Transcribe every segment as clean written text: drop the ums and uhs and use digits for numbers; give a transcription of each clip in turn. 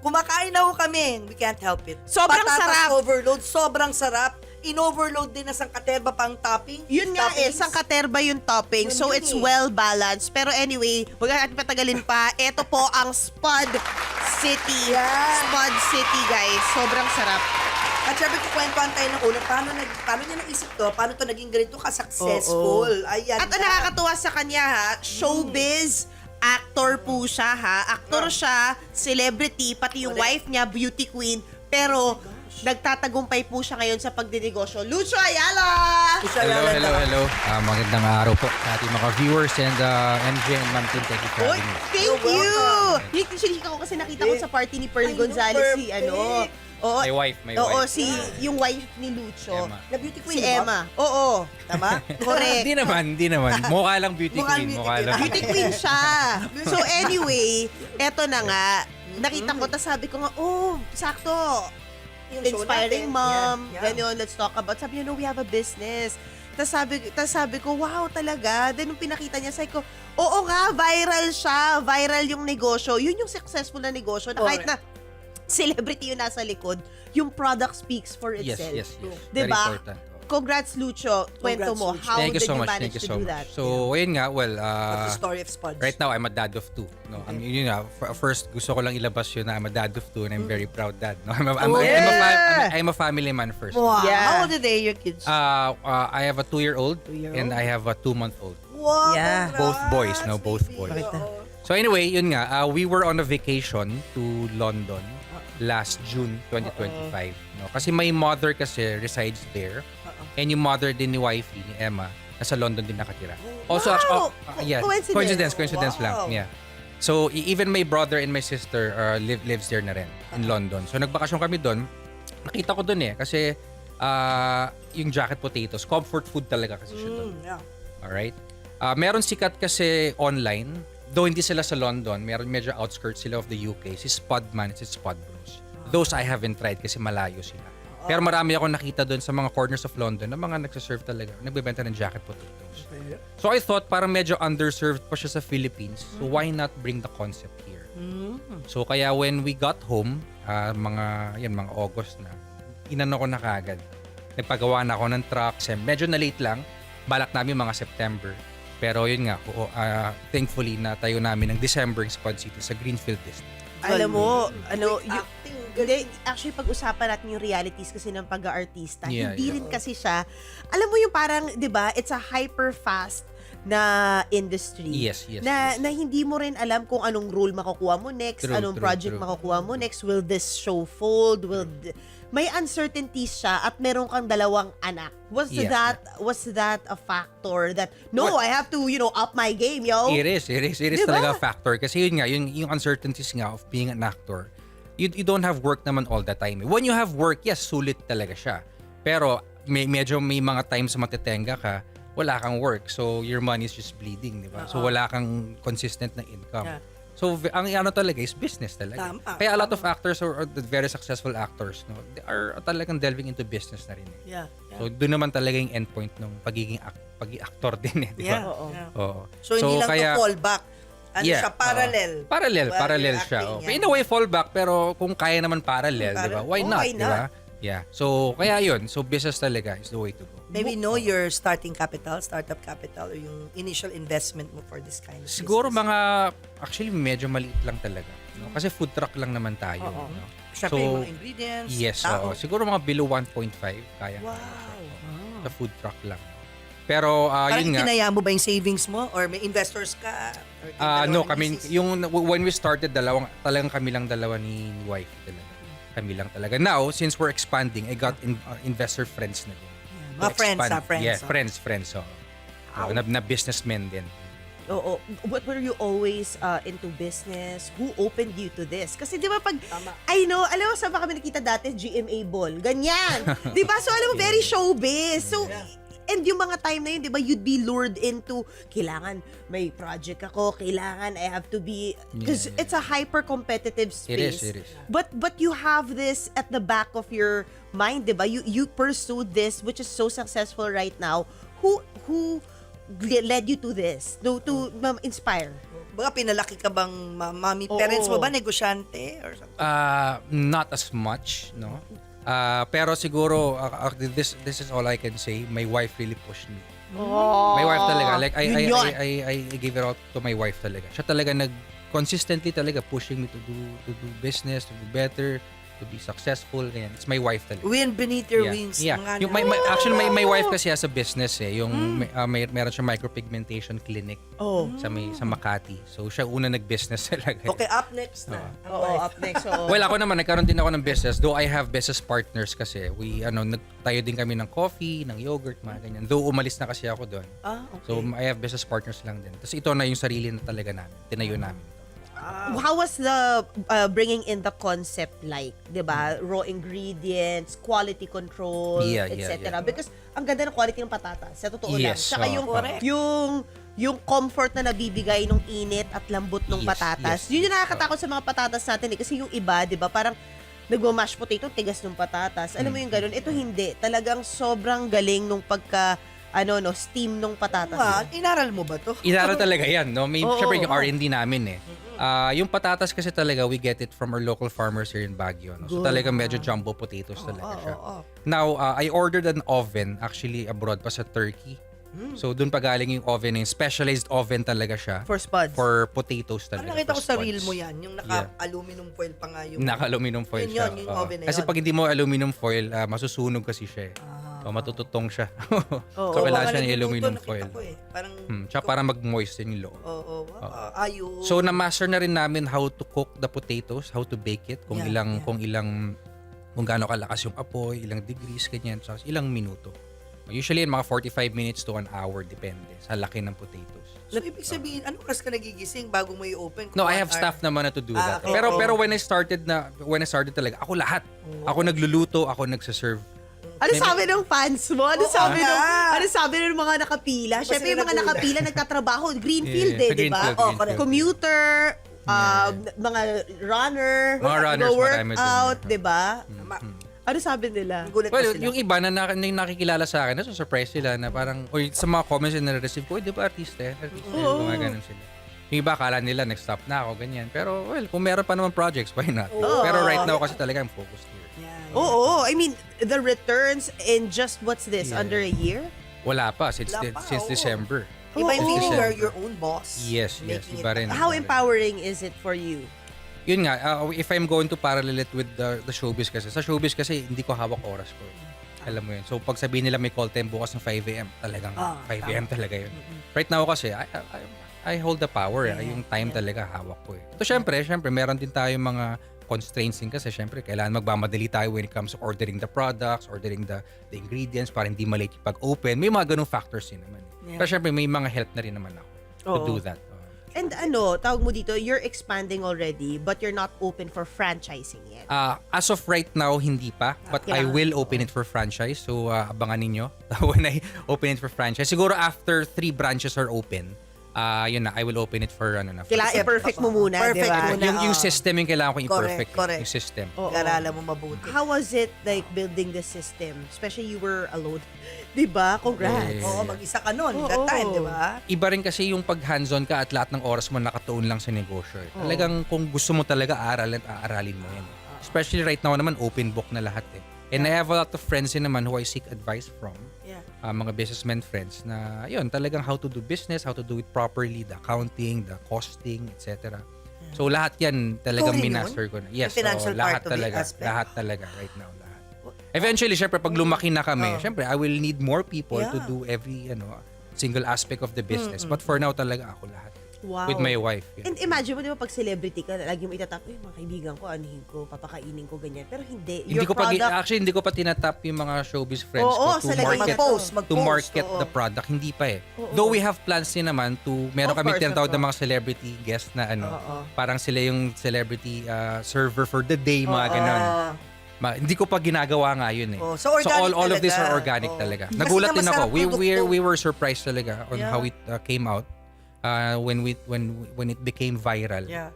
Kumakain na ho kami. We can't help it. Sobrang Patatas sarap. overload. Sobrang sarap. In-overload din na sangkaterba pang topping. Yun nga toppings. sangkaterba yung topping. Yun So, yun it's eh. well balanced. Pero anyway, huwag natin patagalin pa. Ito po ang Spud City. Yan. Spud City, guys. Sobrang sarap. At syempre, kukwentuhan tayo ng una. Paano niya naisip to? Paano to naging ganito ka-successful? Ayan At ang na. nakakatuwa sa kanya, ha, showbiz, actor po siya, ha. Aktor siya, celebrity, pati yung Correct. wife niya, beauty queen. Pero, nagtatagumpay po siya ngayon sa pagdinegosyo. Lucho Ayala! Hello. Magandang araw po sa ating mga viewers and MJ and Ma'am Tin. Thank you for Uy, having me. thank You're you! welcome. Actually, ako kasi nakita ko sa party ni Pearl Ay, Gonzalez si perfect. Oo, My wife. oo, yung wife ni Lucho. Emma. Na beauty queen, Si di ba? Emma. Oo. Tama? Correct. Hindi naman. Mukha lang beauty Mukhang queen. beauty Mukha queen. lang. Beauty queen siya. So anyway, eto na nga. Nakita ko, tas sabi ko nga, sakto. Yung show Inspiring natin. mom. Yeah. Ganyan, let's talk about. Sabi niya, no, we have a business. Tas sabi ko, wow, talaga. Then nung pinakita niya, sabi ko, oo nga, viral siya. Viral yung negosyo. Yun yung successful na negosyo. Na kahit na celebrity yung nasa likod, yung product speaks for Yes. itself. Very Diba? important. Congrats, Lucho. Kwento Congrats, mo. Lucho. How Thank you did so you much. manage Thank you to so do much. that? So, ayun nga, What's the story of Spuds? right now, I'm a dad of two. No? Yun nga, first, gusto ko lang ilabas yun na I'm a dad of two and I'm very proud dad. No? I'm a family man first. Wow. Yeah. How old are they, your kids? I have a 2-year-old and I have a 2-month-old. Wow. Yeah. Congrats, Both boys, no? Both baby. boys. Bakit na? Oo. So anyway, yun nga, we were on a vacation to London last June 2025. No? Kasi my mother kasi resides there. And yung mother din ni wifey, ni Emma, nasa London din nakatira. Also, Wow! yeah, Coincidence. coincidence Wow. lang. Yeah. So even my brother and my sister lives there na rin in London. So nagbakasyon kami doon. Nakita ko doon kasi yung jacket potatoes, comfort food talaga kasi siya doon. Yeah. Alright? Meron sikat kasi online, though hindi sila sa London, meron medyo outskirts sila of the UK, si Spudman, si Spud Bros. Those I haven't tried kasi malayo sila. Pero marami ako nakita doon sa mga corners of London na mga nagsaserve talaga, nagbebenta ng jacket potatoes. So I thought parang medyo underserved pa siya sa Philippines, so why not bring the concept here? So kaya when we got home, mga August na, inano ko na kaagad. Nagpagawa na ako ng truck, medyo na late lang, balak namin mga September. Pero yun nga, thankfully natayo namin ng December yung Spud City sa Greenfield District. Alam mo, Acting. Hindi, actually, pag-usapan natin yung realities kasi ng pag-aartista, Yeah, hindi yeah. rin kasi siya, alam mo yung parang, di ba, it's a hyper-fast na industry. Yes. Na hindi mo rin alam kung anong role makukuha mo next, True, anong true, project true. makukuha mo next, will this show fold, may uncertainties siya at meron kang dalawang anak. Was Yes. that a factor that, no, I have to, up my game, yo? It is Diba? talaga a factor. Kasi yun nga, yung uncertainties nga of being an actor, you don't have work naman all the time. When you have work, yes, sulit talaga siya. Pero medyo may mga times matetenga ka, wala kang work. So your money is just bleeding, di ba? So wala kang consistent na income. Yeah. So ang ano talaga is business talaga. Tama. Kaya a lot of actors or the very successful actors, no, they are talagang delving into business na rin. Yeah. So doon naman talaga yung endpoint ng pagiging actor din, di ba? Yeah. Oo. Yeah. Oo. So, hindi lang to fallback. Yeah, Siya, parallel. Parallel Acting, siya. yeah. In a way, fallback, pero kung kaya naman parallel, di ba? Why not, why di ba? Yeah. So, kaya yun. So, business talaga is the way to go. Maybe know your starting capital, startup capital, or yung initial investment mo for this kind of Siguro business. actually, medyo maliit lang talaga. No? Kasi food truck lang naman tayo. Oo. No? Siyempre, yung mga ingredients, Yes. tao. Siguro mga below 1.5, kaya. Wow. Sa food truck lang. Pero, Parang yun nga. itinaya mo ba yung savings mo? Or may investors ka? Or No, dalawang kami, misis? when we started, talagang kami lang dalawa ni wife talaga. Kami lang talaga. Now, since we're expanding, I got investor friends na din. Mga To friends, expand. friends. Yeah, friends. So, na businessmen din. Oo. What were you always into business? Who opened you to this? Kasi di ba pag, Tama. I know, alam mo, saan ba kami nakita dati? GMA Ball. Ganyan. Di ba? So, alam mo, very showbiz. So, and yung mga time na yun, di ba, you'd be lured into, kailangan may project ako, kailangan I have to be, because Yeah. it's a hyper-competitive space. It is. But you have this at the back of your mind, di ba? You pursued this, which is so successful right now. Who led you to this? To inspire? Baga, pinalaki ka bang mami? Oo. Parents mo ba negosyante? Or something? Not as much, no? Pero siguro, this is all I can say. My wife really pushed me. Oh. My wife talaga. Like, Yun yun. I gave it all to my wife talaga. Siya talaga consistently talaga pushing me to do business, to do better, to be successful. Ganyan. It's my wife talaga. Wind beneath your wings. Yeah. Mga Actually, my wife kasi has a business yung meron siya micropigmentation clinic Oh. sa Makati. So, siya una nag-business talaga. Okay, up next na. Ang Oo, wife. up next. Oo. Well, ako naman, nagkaroon din ako ng business. Though I have business partners kasi. Nagtayo din kami ng coffee, ng yogurt, mga ganyan. Though umalis na kasi ako doon. Okay. So, I have business partners lang din. Tapos ito na yung sarili na talaga namin. Tinayo namin. How was the bringing in the concept like, 'di ba? Raw ingredients, quality control, Yeah, etc. yeah. Because ang ganda ng quality ng patatas, sa totoo lang. Yes, Tsaka yung comfort na nabibigay nung init at lambot ng Yes, patatas. yes. Yun yung nakakatakot sa mga patatas natin kasi yung iba, 'di ba? Parang nagma-mash potato, tigas ng patatas. Alam mo yung ganun? Ito hindi. Talagang sobrang galing nung steam nung patatas. Inaral mo ba to? Inaral talaga yan, no? May, Oo, syempre yung oo. R&D namin eh. Yung patatas kasi talaga, we get it from our local farmers here in Baguio. No? So Good. talaga medyo jumbo potatoes talaga siya. Oo. Now, I ordered an oven actually abroad pa sa Turkey. So doon pa galing yung oven, yung specialized oven talaga siya For spuds. for potatoes talaga. Nakita ko for sa spuds. reel mo yan, yung naka-aluminum foil pa nga yung... Naka-aluminum foil Yun siya. yun, yung Oo. oven na Kasi yun. pag hindi mo aluminum foil, masusunog kasi siya eh. So matututong siya. Oo. So kailangan baka siya ng nagluluto, aluminum nakita foil. ko eh. Parang... Tsaka para mag-moisten yung loob. Oo. Ayun. So na-master na rin namin how to cook the potatoes, how to bake it, kung gaano kalakas yung apoy, ilang degrees, ganyan, so ilang minuto. Usually mga 45 minutes to an hour, depende sa laki ng potatoes. So, ibig sabihin, ano oras ka nagigising bago mo i-open? No, I have staff naman na to do that. okay. Pero when I started talaga, ako lahat. Ako nagluluto, ako nagsaserve. Ano sabi ng fans mo? Ano sabi ng mga nakapila? Kasi Syempre yung mga nagulat. nakapila nagtatrabaho, Greenfield Yeah, eh, di ba? Greenfield, Greenfield. Commuter, mga runner, Mga runners, go marami din. workout, di ba? Ma- Ano sabi nila? Gulat na Well, sila. yung iba na nakikilala sa akin, surprise sila na parang, or sa mga comments na na-receive ko, di ba artista? Mga ganun sila. Yung iba, akala nila, nag-stop na ako, ganyan. Pero, well, kung meron pa naman projects, why not? Pero right now kasi talaga I'm focused here. Yan. Oo, I mean, the returns in just what's this, Yeah. under a year? Wala pa, since Wala pa, oo. December. Iba yung feeling December. you're your own boss. Yes, Making iba rin. How empowering is it for you? Yun nga, if I'm going to parallel it with the showbiz kasi, sa showbiz kasi hindi ko hawak oras ko. Alam mo yun. So pag sabihin nila may call time bukas ng 5 a.m., talagang 5 a.m. talaga yun. Right now kasi, I hold the power. Yung time talaga hawak ko eh. So syempre, meron din tayo mga constraints din kasi syempre kailangan magmamadali tayo when it comes to ordering the products, ordering the ingredients para hindi malate yung pag-open. May mga ganung factors din naman. Pero syempre may mga help na rin naman ako to do that. And tawag mo dito, you're expanding already, but you're not open for franchising yet. As of right now, hindi pa. But I Yeah. will open it for franchise. So, abangan ninyo when I open it for franchise. Siguro after 3 branches are open, yun na, I will open it for Kailangan i-perfect mo muna, di Perfect ba? muna. yung system yung kailangan ko i-perfect. Correct. Yung system. Oo. Karala mo mabuti. How was it like building the system? Especially you were alone. Di ba? Congrats. Yeah. Oo, mag-isa ka nun. That Oo. time, di ba? Iba rin kasi yung pag hands-on ka at lahat ng oras mo nakatuon lang sa negosyo. Talagang kung gusto mo talaga aaralin mo yan. Especially right now naman, open book na lahat eh. And I have a lot of friends din naman who I seek advice from. Yeah. Mga businessmen friends na yun, talagang how to do business, how to do it properly, the accounting, the costing, etc. So lahat yan talagang Ikaw rin minaster ko na. Yes, Yung financial lahat part of the talaga. aspect. Lahat talaga right now. Lahat. Eventually, syempre, pag lumaki na kami, syempre, I will need more people to Yeah. do every single aspect of the business. But for now talaga ako lahat. Wow. With my wife. Yeah. And imagine mo, di ba, pag celebrity ka, lagi mo itatap, mga kaibigan ko, anuhin ko, papakainin ko, ganyan. Pero hindi. Hindi Your ko pa product, actually hindi ko pa tinatap yung mga showbiz friends Oo, ko sa to lagay market Mag-post, to market oo. the product, hindi pa eh. Oo. Though we have plans din naman to meron Of kami course, tinatawag of na mga celebrity guest na Oo. parang sila yung celebrity server for the day, mga ganun. Hindi ko pa ginagawa nga yun eh. Oh, so organic all of these talaga. are organic Oh. talaga. Kasi Nagulat nga din ako. masarap We produkto. were surprised talaga on Yeah. how it came out when it became viral. Yeah.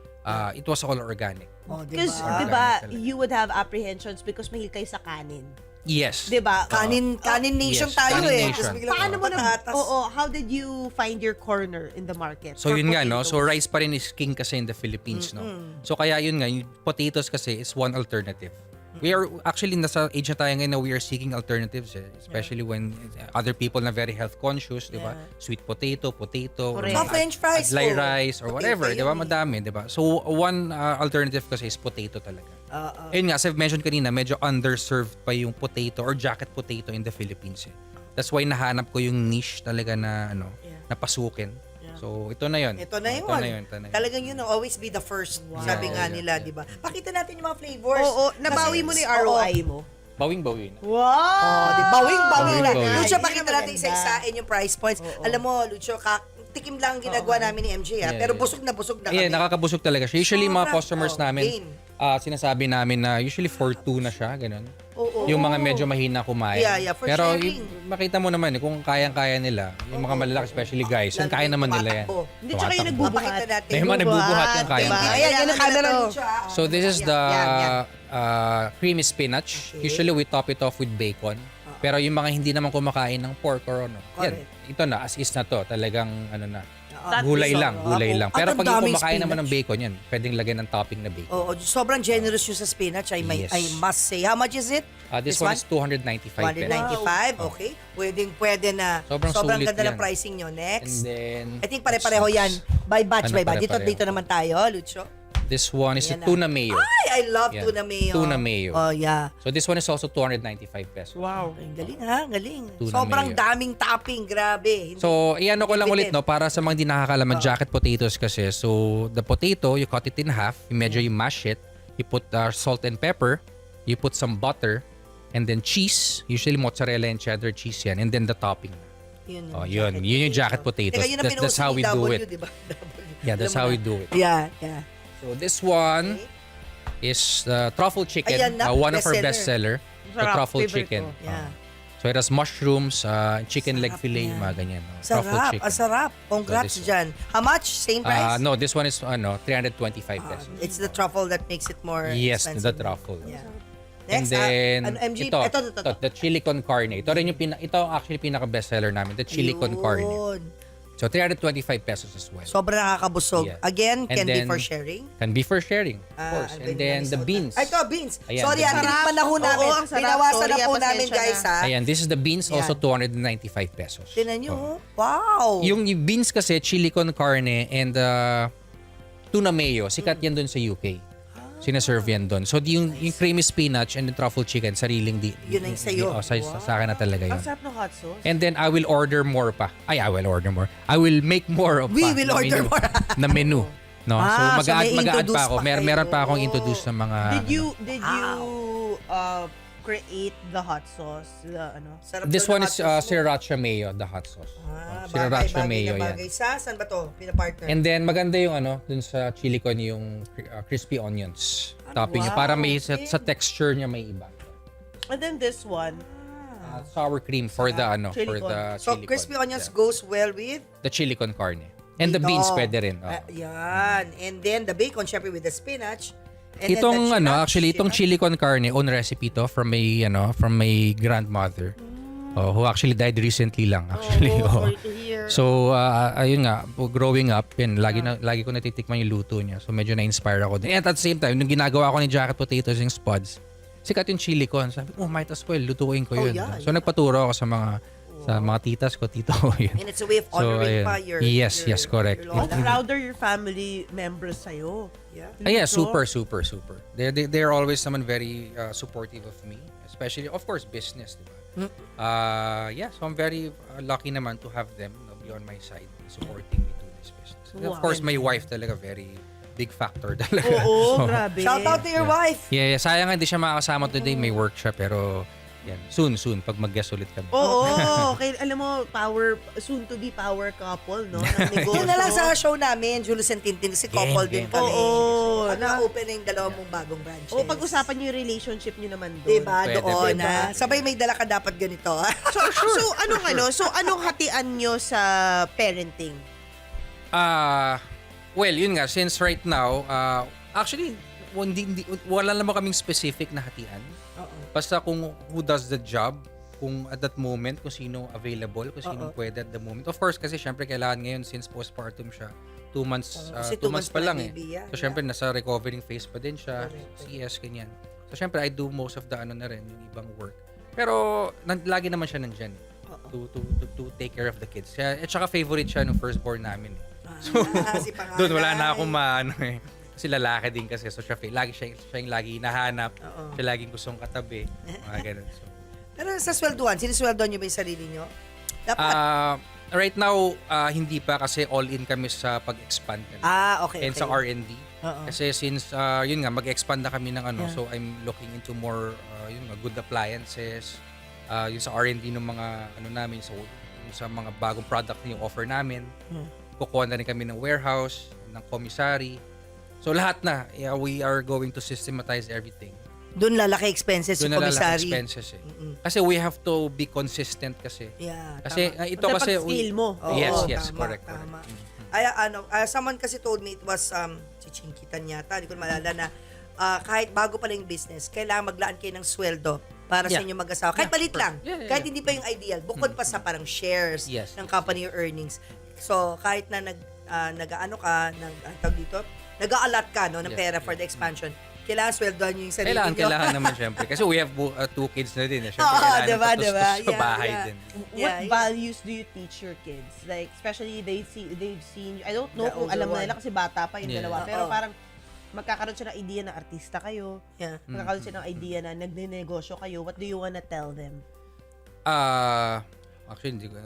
It was all organic. Oh, di because, ba? di ba, Organic talaga. you would have apprehensions because mahilig kayo sa kanin. Yes. Diba? Kanin nation Yes, tayo kanin Tapos nation. biglang Paano mo na, patatas. how did you find your corner in the market? So for yun nga, no? potatoes? So rice pa rin is king kasi in the Philippines, no? So kaya yun nga, yung potatoes kasi is one alternative. We are actually nasa age na tayo ngayon na we are seeking alternatives especially when other people na very health conscious, di ba? Sweet potato, Correct. French fries. adlay rice or Potato whatever, di ba? yun eh. Madami, di ba? So one alternative kasi is potato talaga. Ayun nga, as I've mentioned kanina, medyo underserved pa yung potato or jacket potato in the Philippines. That's why nahanap ko yung niche talaga na na pasukin. So ito na yun. Ito na yun. Ito na yun. Talagang yun, always be the first. Sabi nga nila, di ba? Pakita natin yung mga flavors. Oo, nabawi mo na yung ROI mo. Bawing-bawi na. Wow! Bawing na. Bawing. Lucho, Yun pakita ang natin maganda. isa-isain yung price points. Alam mo, Lucho, tikim lang ang ginagawa namin ni MJ, Yeah, pero yeah. busog na kami. Yeah, nakakabusog talaga siya. Usually, mga Sobra. customers Plain. namin, sinasabi namin na usually for 2 na siya, ganun. Oo. Yung mga medyo mahina kumain. Yeah, for Pero sharing. makita mo naman, kung kayang-kaya nila, yung mga malalaki, especially guys, Lalo kaya yung naman nila yan. tumatakbo. Hindi, tsaka yung Tumatakbo. nagbubuhat. Papakita natin. May mga nagbubuhat yung kaya. Diba? Ayan, yan ang camera, to. Lucho. So this is the Yan. creamy spinach. Okay. Usually we top it off with bacon. Pero yung mga hindi naman kumakain ng pork or ano, yan, ito na, as is na to. Talagang gulay lang. Pero At ang pag yung daming kumakain naman ng spinach. bacon, yan, pwedeng lagyan ng topping na bacon. Oo, sobrang generous yung sa spinach. I Yes. must say. How much is it? This one is 295 pesos. 195, okay. Pwede na. Sobrang sulit ganda ng yan. pricing nyo. And Next. then, I think pare-pareho yan. By batch, Ano, by batch. pare-pareho. Dito naman tayo, Lucho. this one is Ayan a na. tuna mayo. Ay, I love Yan. tuna mayo. Tuna mayo. Oh, yeah. So this one is also 295 pesos. Wow. Ang galing ha, galing. Tuna Sobrang mayo. daming topping, grabe. Hindi- So, iyan ko lang Limited. ulit, no, para sa mga hindi nakakalaman, jacket potatoes kasi. So, the potato, you cut it in half, medyo you mash it, you put salt and pepper, you put some butter, and then cheese, usually mozzarella and cheddar cheese yan, and then the topping. Yun Oh, yun. Yun yung jacket potatoes. Teka, yun ang That's how we pinuuso do ni it. W, diba? Yeah, that's how we do it. Yeah. So, this one is the truffle chicken, Ayan na, one of our bestseller. bestseller, the Sarap, truffle favorite chicken. ko. Yeah. So, it has mushrooms, chicken leg Sarap fillet, yan. mga ganyan. No? Truffle Sarap, chicken. sarap. Congrats So, this dyan. How much? Same price? No, this one is 325 pesos. It's the truffle that makes it more Yes, expensive. the truffle. Yeah. And Next, then, MG, ito, ito. the chili con carne. Ito rin yung ito actually pinaka-bestseller namin, the chili con carne. Yun. So, 325 pesos as well. Sobrang nakakabusog. Yeah. Again, And can be then, for sharing. Can be for sharing, of course. And then, the beans. Ay, ito, beans. Ayan, Sorry, the ang beans. tinikman na ho Oo, namin. ang sarap. Binawasan Sorry, na po namin, pasensya guys, na. ha? Ayan, this is the beans, also Yan. 295 pesos. Tinan nyo, Oh. wow. Yung beans kasi, chili con carne and tuna mayo, sikat yan dun sa UK. Sinaserve yan doon. So, yung creamy spinach and the truffle chicken, sariling Yun ang sa'yo. sa akin na talaga yun. Ang sarap ng hot sauce. And then, I will order more pa. I will order more. I will make more of We pa will na order menu, more. na menu. No? Ah, so, so mag-add may pa introduce ako. pa kayo. Meron pa akong introduce sa mga... Did you create the hot sauce? Sarap This daw one ng is hot sauce mo. sriracha mayo, the hot sauce. Bagay Sriracha mayo na yan. bagay. Saan ba to? Pina-partner? And then, maganda yung dun sa chili con, yung crispy onions. Topping niya. Para may sa texture niya may iba. And then this one. Sour cream for the Chili for con. the So, chili crispy con. onions Yeah. goes well with? The chili con carne. And the Ito. beans pwede rin. Oh. Yan. And then, the bacon, syempre with the spinach. And then Itong the actually itong chili con carne, own recipe to from my grandmother. Oh, who actually died recently lang actually. Oh. So ayun nga, growing up, lagi ko natitikman yung luto niya. So medyo na-inspire ako din. And at the same time, nung ginagawa ko ni jacket potatoes yung spuds, sikat yung chili con. Sabi ko, might as well lutuin ko yun. yeah, So nagpaturo ako sa mga titas ko, tito ko yun. And it's a way of honoring ayun. pa your... Yes, correct. your How lola. proud are your family members sa'yo? Yeah. Yeah, Luto? super. They're always someone very supportive of me, especially of course business, diba? Yeah, so I'm very lucky naman to have them be on my side, supporting me to this business. And of Wow. course, my wife talaga very big factor talaga. Oo, So, grabe. Shout out to your wife. yeah, sayang nga hindi siya makakasama today, may work siya, pero yan, soon pag mag-guest ulit kami. Oo, okay, alam mo, soon to be power couple, no? Ng negosyo. Yun na lang sa show namin, Julius and Tintin, kasi couple din Game. kami. Oo. Pag na-open na yung dalawang mong bagong branches. O pag-usapan niyo yung relationship niyo naman doon. Diba, Pwede, doon pwede. na. Sabay may dala ka dapat ganito. So anong hatian niyo sa parenting? Well, yun nga, since right now, actually, wala naman kaming specific na hatian. Oo. Basta kung who does the job, kung at that moment, kung sino available, kung sino pwede at the moment. Of course, kasi syempre kailangan ngayon, since postpartum siya, 2 months, Kasi 2 months pa lang baby, So syempre, nasa recovering phase pa din siya, Correct. CS, ganyan. So syempre, I do most of the na rin, yung ibang work. Pero, lagi naman siya nandyan to take care of the kids. Kaya, at saka favorite siya nung firstborn namin. So, Si panganay. doon wala na akong maano eh. Kasi lalaki din kasi. So, siya yung lagi hinahanap. Oo. Siya laging gustong katabi. Mga ganun. So, Pero sa swelduhan, sinisweldohan niyo ba yung sarili niyo? Dapat. right now, hindi pa kasi all-in kami sa pag-expand. Okay. And sa R&D. Oo. Kasi since, yun nga, mag-expand na kami ng so I'm looking into more, good appliances. Yung sa R&D ng mga, namin, so, yung sa mga bagong product na yung offer namin. Kukuha na rin kami ng warehouse, ng commissary. So lahat na, we are going to systematize everything. Doon lalaki expenses Doon yung na lalaki commissary. expenses eh. Kasi we have to be consistent kasi. Yeah, Kasi tama. ito kasi Pag-scale mo. Oo, yes, tama, correct. tama. Mm-hmm. Ay, someone kasi told me it was si Chinkitan yata, hindi ko maalala na kahit bago pa lang yung business, kailangan maglaan kayo ng sweldo para sa Yeah. inyo mag-asawa. Kahit Yeah, malit lang. yeah, yeah, Kahit yeah. hindi pa yung ideal. Bukod pa sa parang shares Yes, ng yes, company or earnings. So, kahit na nag-a-allot ka no, ng Yeah, pera for the expansion, kailangan sweldohan nyo yung sarili nyo. Kailangan naman syempre. Kasi we have 2 kids na din. Syempre, Oo, kailangan diba, patustos diba? sa Yeah, bahay yeah. din. What values do you teach your kids? Like, especially they've seen, I don't know The kung alam older na nila one. kasi bata pa yung Yeah. dalawa. Pero Oo. parang magkakaroon siya ng idea na artista kayo. Yeah. Magkakaroon siya ng idea na nagne-negosyo kayo. What do you wanna tell them? Actually, hindi ko,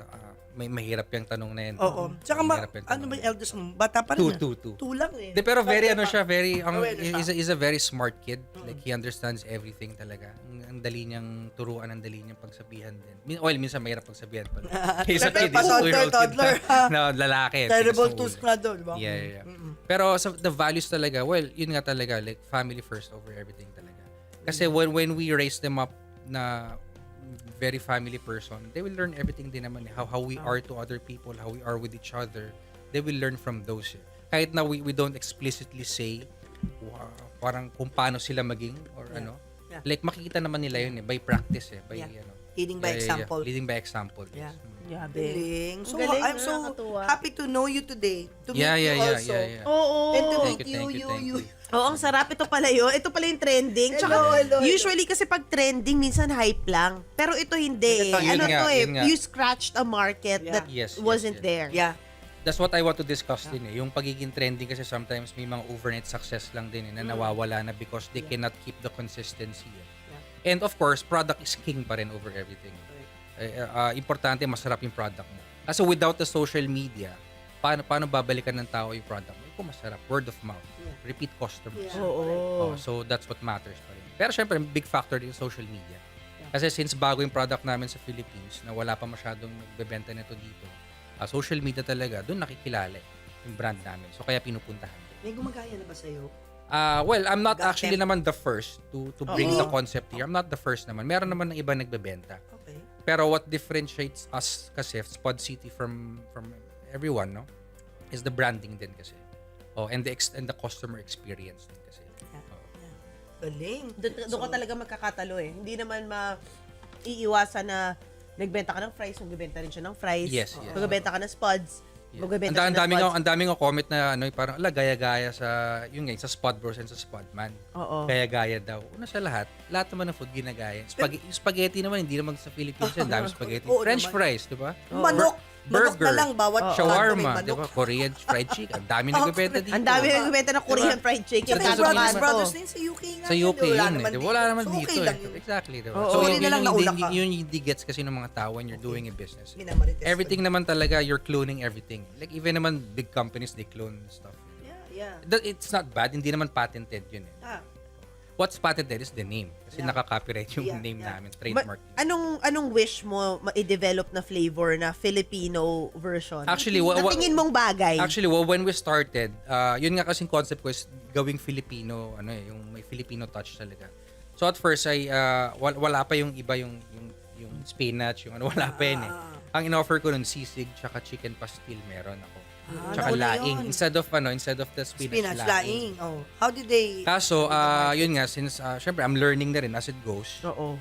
may mahirap yung tanong na yan. Oo. Tsaka, Mahirap yung ano tanong ba na yung eldest mo? Bata pa rin. Two. Two lang eh. De, pero very siya, very Aware na siya. is a very smart kid. Like he understands everything talaga. Ang dali niyang turuan, ang dali niyang pagsabihan din. Minsan mahirap pagsabihan pa. He's a Siyempre, kid, he's a 2-year-old kid toddler, na lalaki. Terrible tigas ng tools ulo. na doon, di ba? Yeah. Pero sa the values talaga, well, yun nga talaga, like family first over everything talaga. Kasi when we raise them up na very family person, they will learn everything din naman. How we are to other people, how we are with each other. They will learn from those. Kahit na we don't explicitly say parang kung paano sila maging or ano. Yeah. Like makikita naman nila yun by practice by Yeah. Leading by Yeah. example. Leading by example. Yeah. Yes. Yabe. Galing. So, Ang galing, I'm so nakakatuwa. happy to know you today. To meet Yeah. you also. Oo. And to Thank meet you, thank you. Oo, ang sarap. Ito pala yun. Ito pala yung trending. Tsaka, Hello. usually kasi pag trending, minsan hype lang. Pero ito hindi. Ito, Ano yun nga, to eh, yun nga. you scratched a market Yeah. that Yes, wasn't yes. there. Yeah. That's what I want to discuss din Yung pagiging trending kasi sometimes may mga overnight success lang din na nawawala na because they cannot keep the consistency. And of course, product is king pa rin over everything. Importante, masarap yung product mo. Kasi without the social media, paano babalikan ng tao yung product mo? Kung masarap, word of mouth, repeat customers. Yeah. Oo. So that's what matters pa rin. Pero syempre, big factor din yung social media. Kasi since bago yung product namin sa Philippines, na wala pa masyadong nagbebenta nito dito, social media talaga, doon nakikilala yung brand namin. So kaya pinupuntahan din. May gumagaya na ba sa'yo? Well, I'm not Got actually them. naman the first to bring the concept here. I'm not the first naman. Meron naman ng iba nagbebenta. Okay. Pero what differentiates us kasi, Spod City from everyone, no? Is the branding din kasi. And the customer experience din kasi. Galing. Doon ka talaga magkakatalo eh. Hindi naman maiiwasan na nagbenta ka ng fries, magbebenta rin siya ng fries. Yes. Magbebenta ka ng spuds, magbebenta ka ng Ang daming comment na parang gaya-gaya sa sa Spod Bros and sa Spodman. Oo. Gaya-gaya daw. Una sa lahat naman ng food ginagaya. Spaghetti naman, hindi naman sa Philippines yan. Dami spaghetti. Oo French naman. fries, di ba? Manok Burger. na lang bawat Shawarma, kanto may di ba? manok. Korean fried chicken. Ang dami nagbebenta dito. Ang dami nagbebenta ng Korean fried chicken. Tsaka Sa yung Philippines brothers, naman brothers to. na yun sa UK nga. Sa UK wala yun naman eh. Wala naman So, dito okay lang eh. yun. Exactly, di ba? Oo. So, Sorry yun na lang yung naulak ka. yun yung hindi gets kasi ng mga tao when you're doing a business. Minamarites. Everything naman talaga, you're cloning everything. Like even naman big companies, they clone stuff. Yeah. It's not bad. Hindi naman patented yun eh. What's patented is the name. Kasi nakaka-copyright yung Yeah, name yeah. namin, trademark. Anong wish mo ma-develop na flavor na Filipino version? Actually, na tingin mong bagay. Actually, when we started, yun nga kasing concept ko is gawing Filipino, yung may Filipino touch talaga. So at first ay wala pa yung iba yung spinach, yung wala pa yun eh. Ang in-offer ko nun sisig tsaka chicken pastil meron ako. Tsaka nauna laing. yun. Instead of the spinach, Laing. Oh. How did they... Kaso, yun nga, since, syempre, I'm learning na rin as it goes. Oo.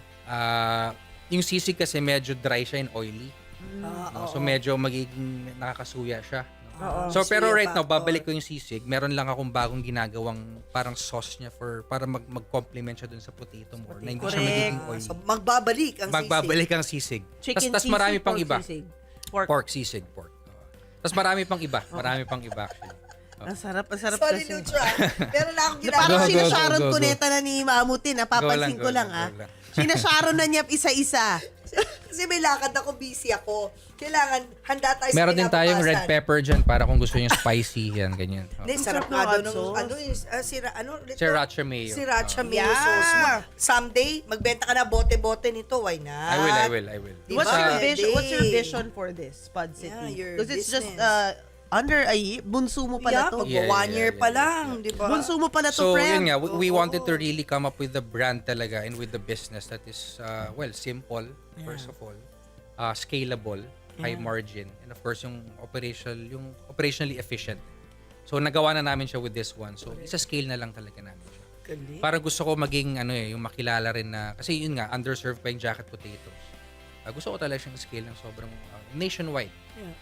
Yung sisig kasi medyo dry siya and oily. No? So, medyo magiging nakakasuya siya. No? So, pero right now, babalik ko yung sisig. Meron lang akong bagong ginagawang parang sauce niya para mag-complement siya dun sa potato more. Na hindi siya magiging oily. So, magbabalik ang Magbabalik ang sisig. Chicken Tas sisig, marami pang pork iba. sisig. Pork sisig, pork. Tapos marami pang iba. Marami pang iba actually. Ang sarap Sorry, kasi. Lucha. Meron na akong Parang Go, go, sinasharon go, go, ko go. neta na ni Mamutin, napapansin Go ko lang, lang, go lang. Sinasharon na niya isa-isa. Kasi may lakad ako, busy ako. Kailangan, handa tayo Meron sa din tayong red kinabukasan. pepper dyan para kung gusto niyo spicy yan, ganyan. Hindi, Ang sarap sarap ng nga hot doon. sauce. Ano yung, ulit to? Sriracha mayo. Sriracha mayo Yeah. sauce mo. Someday, magbenta ka na bote-bote nito. Why not? I will. Di What's ba? your vision? Pwede. What's your vision for this, Spud City? Yeah, your Because it's just business. under a year. Bunso mo pala Yeah, to. Yeah, 1 year pa yeah. lang, di ba? Bunso mo pala to, So, friend. yun nga, we wanted to really come up with the brand talaga and with the business that is, simple, first of all, scalable, high margin, and of course, yung operationally efficient. So, nagawa na namin siya with this one. So, isa-scale na lang talaga namin siya. Galing. Para gusto ko maging, yung makilala rin na, kasi yun nga, underserved pa yung jacket potatoes. Gusto ko talaga siyang scale ng sobrang nationwide. Yeah.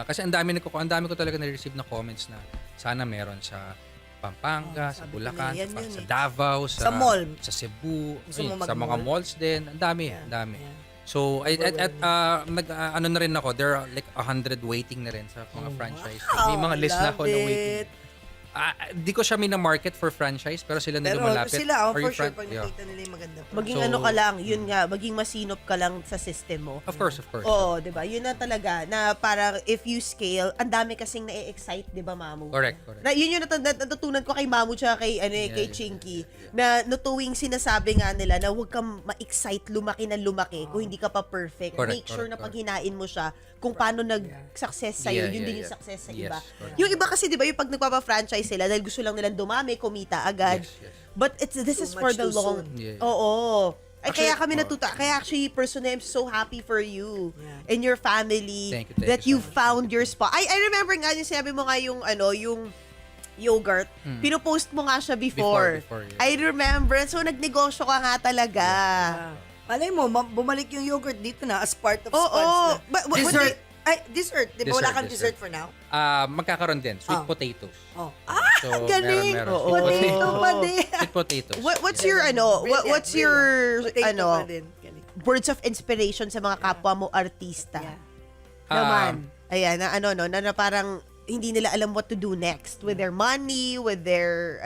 Kasi ang dami ko talaga na-receive na comments na sana meron sa Pampanga, sa sabi ko Bulacan, na yan sa, yun sa eh. Davao, Sa mall. sa Cebu, Gusto mo sa mga mag-mall? malls din. Ang dami, ang dami. Yeah. So, ano na rin ako, there are like 100 waiting na rin sa mga franchise. May mga list na ako na waiting. Di ko siya mina-market for franchise, pero sila na Pero lumalapit. sila, Are for you sure, fran- pag Yeah. nakita nila yung maganda. Maging So- ano ka lang, yun nga, maging masinop ka lang sa system mo. Of course. Oo, 'di ba? Yun na talaga na parang if you scale, ang dami kasing na-excite, 'di ba, Mamu? Correct. Na yun yung natutunan ko kay Mamu tsaka kay kay Chinky na no tuwing sinasabi nga nila na huwag kang ma-excite lumaki na lumaki kung hindi ka pa perfect. Correct, Make sure correct, na pag hinain mo siya kung paano nag-success sa Yeah, yun din yeah, yung yeah. success sa Yes, iba. correct. Yung iba kasi 'di ba, yung pag nagpapa-franchise sila dahil gusto lang nilang dumami, kumita agad. Yes. But this is Too for much the too long. soon. Yeah. Oo. Ay, Actually, kaya kami kaya actually personally I'm so happy for you Yeah. and your family Thank you that so you much. found your spot. I remember nga yung sinabi mo nga yung yung yogurt. Pinopost mo nga siya before. Before, yeah. I remember. So nagnegosyo ka nga talaga. Malay mo, bumalik yung yogurt dito na as part of Oo. Spuds. But what Dessert. Ay, dessert. Di ba wala Dessert, kang dessert dessert. for now? Magkakaroon din, sweet Ah. potatoes. Oh. So, galing. meron. Oo. Potato pa din. Sweet potatoes. what's your what's your Potato pa din. Galing. words of inspiration sa mga kapwa mo artista? Yeah. Naman. Ayan, na parang hindi nila alam what to do next with their money, with their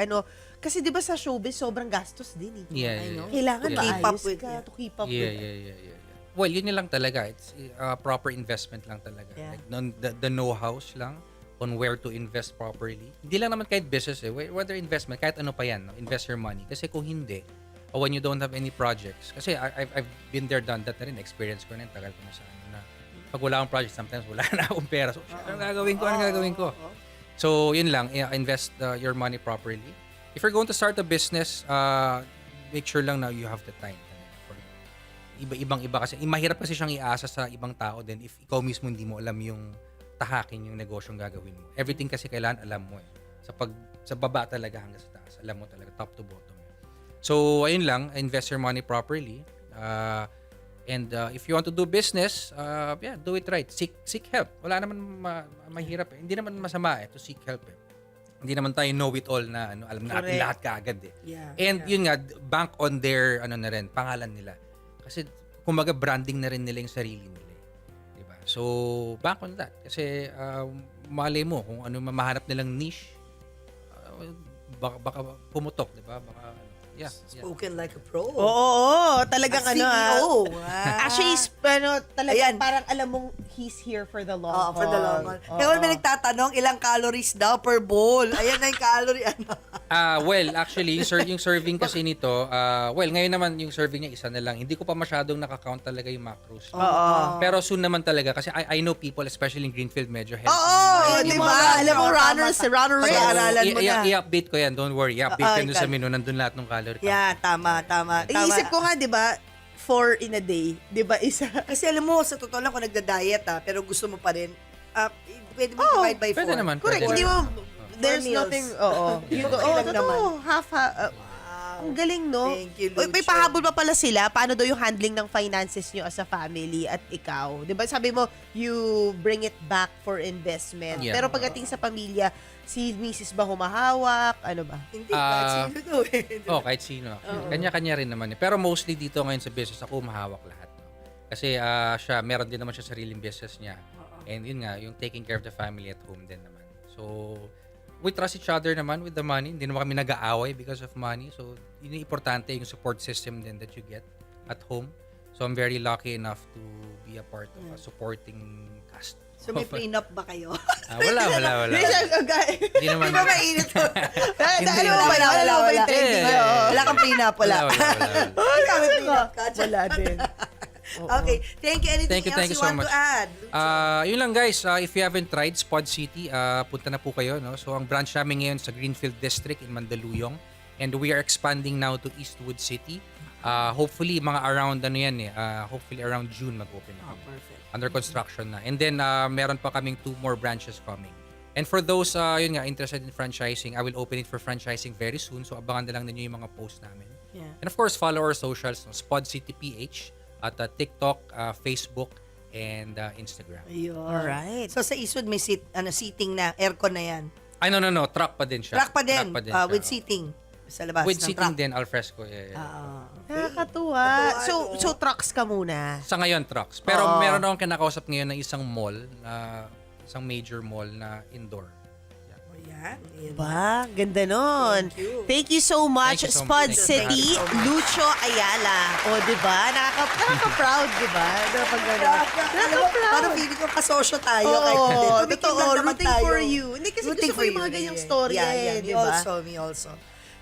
kasi 'di ba sa showbiz sobrang gastos din eh. Yeah, I know. Kailangan Yeah. Keep up maayos with ka it. to keep up Yeah. with. Well, yun lang talaga. It's proper investment lang talaga. Yeah. Like, the know-hows lang on where to invest properly. Hindi lang naman kahit business eh. Whether investment, kahit ano pa yan, no? Invest your money. Kasi kung hindi, or when you don't have any projects, kasi I've been there, done that na rin, experience ko na rin, tagal ko na sa ano na. Pag wala akong project, sometimes wala na akong pera. So, ano gagawin ko? So, yun lang, invest your money properly. If you're going to start a business, make sure lang na you have the time. Ibang-iba kasi. Mahirap kasi siyang iasa sa ibang tao din if ikaw mismo hindi mo alam yung tahakin yung negosyong gagawin mo. Everything kasi kailangan alam mo eh. Sa baba talaga hanggang sa taas. Alam mo talaga, top to bottom. So, ayun lang, invest your money properly. And if you want to do business, do it right. Seek help. Wala naman mahirap eh. Hindi naman masama to seek help eh. Hindi naman tayo know-it-all na alam natin Correct. lahat kaagad eh. Yeah. And yun nga, bank on their na rin, pangalan nila. Kasi kumbaga branding na rin nila yung sarili nila. Diba? So, bank on that. Kasi malay mo kung ano mahanap nilang niche, baka pumutok, diba? Baka, yeah. Spoken like a pro. Oo, talagang A ano CEO. Actually, talagang Ayan. parang alam mong he's here for the long haul. For the long haul. Oo. Kaya may nagtatanong, ilang calories daw per bowl? Ayan na yung calorie. Well, actually, yung serving kasi nito, ngayon naman yung serving niya isa na lang. Hindi ko pa masyadong nakakount talaga yung macros. Oo. Pero soon naman talaga kasi I know people, especially in Greenfield, medyo healthy. Oo, di Yung ba? mga- Alam mo, tama, runners, tama. runners. Pag-aaralan mo na. I-update ko yan, don't worry. I-update ko yan dun sa ikaw. menu, nandun lahat ng calorie count. Yeah, tama. Iisip ko nga, di ba, 4 in a day. Di ba, isa? Kasi alam mo, sa totoo lang kung nagda-diet pero gusto mo pa rin, pwede mo Oh, divide by 4. Pwede naman. Correct. Pwede Hindi naman. mo, there's meals. nothing, oo. Yeah. Oo, Okay lang totoo. naman. Half, ang galing, no? Thank you, Uy, may Lucho. pahabol pa pala sila. Paano daw yung handling ng finances nyo as a family at ikaw? Di ba sabi mo, you bring it back for investment. Yeah. Pero pagdating sa pamilya, si Mrs. ba humahawak? Ano ba? Hindi, kahit sino daw eh. Kahit sino. Kanya-kanya rin naman. Pero mostly dito ngayon sa business, ako mahawak lahat. No? Kasi siya, meron din naman siya sariling business niya. And yun nga, yung taking care of the family at home din naman. So, we trust each other naman with the money. Hindi naman kami nag-aaway because of money. So, yun yung importante, yung support system din that you get at home. So, I'm very lucky enough to be a part of a supporting cast. So may prenup ba kayo? Wala. Hindi naman. Di ba mainit to? Ano ba yun? Ano ba yung trending? Wala kang prenup, wala. Ikaw may prenup ka. Wala din. Okay, thank you. Anything Thank you else you so want much. to add? Yun lang guys, if you haven't tried Spod City, punta na po kayo. No? So ang branch namin ngayon sa Greenfield District in Mandaluyong. And we are expanding now to Eastwood City. Hopefully, mga around hopefully around June mag-open na. Perfect. Under construction na. And then, meron pa kaming 2 more branches coming. And for those, interested in franchising, I will open it for franchising very soon. So abangan na lang ninyo yung mga posts namin. Yeah. And of course, follow our socials, no? Spod City PH, at TikTok, Facebook, and Instagram. Ayun. Alright. So sa Eastwood may seating na, aircon na yan. Ay, no. Truck pa din siya. Truck pa din, siya. with seating. Sa labas With ng seating truck. din, al fresco. Yeah. Nakakatuwa. So trucks ka muna. Sa ngayon, trucks. Pero meron akong kinakausap ngayon ng isang mall, isang major mall na indoor. Yan. Yan. Ba, ganda nun. Thank you so much, Thank you so Spod much. City, Thank you. Lucho Ayala. O, di ba? Nakaka-proud, di ba? Nakaka-proud. Parang feeling ko kasosyo tayo. Oo, Tumikim totoo. lang naman Rooting tayo. for you. Hindi kasi Rooting gusto ko for yung you. mga ganyang story Yeah, eh, me di ba? also, me also.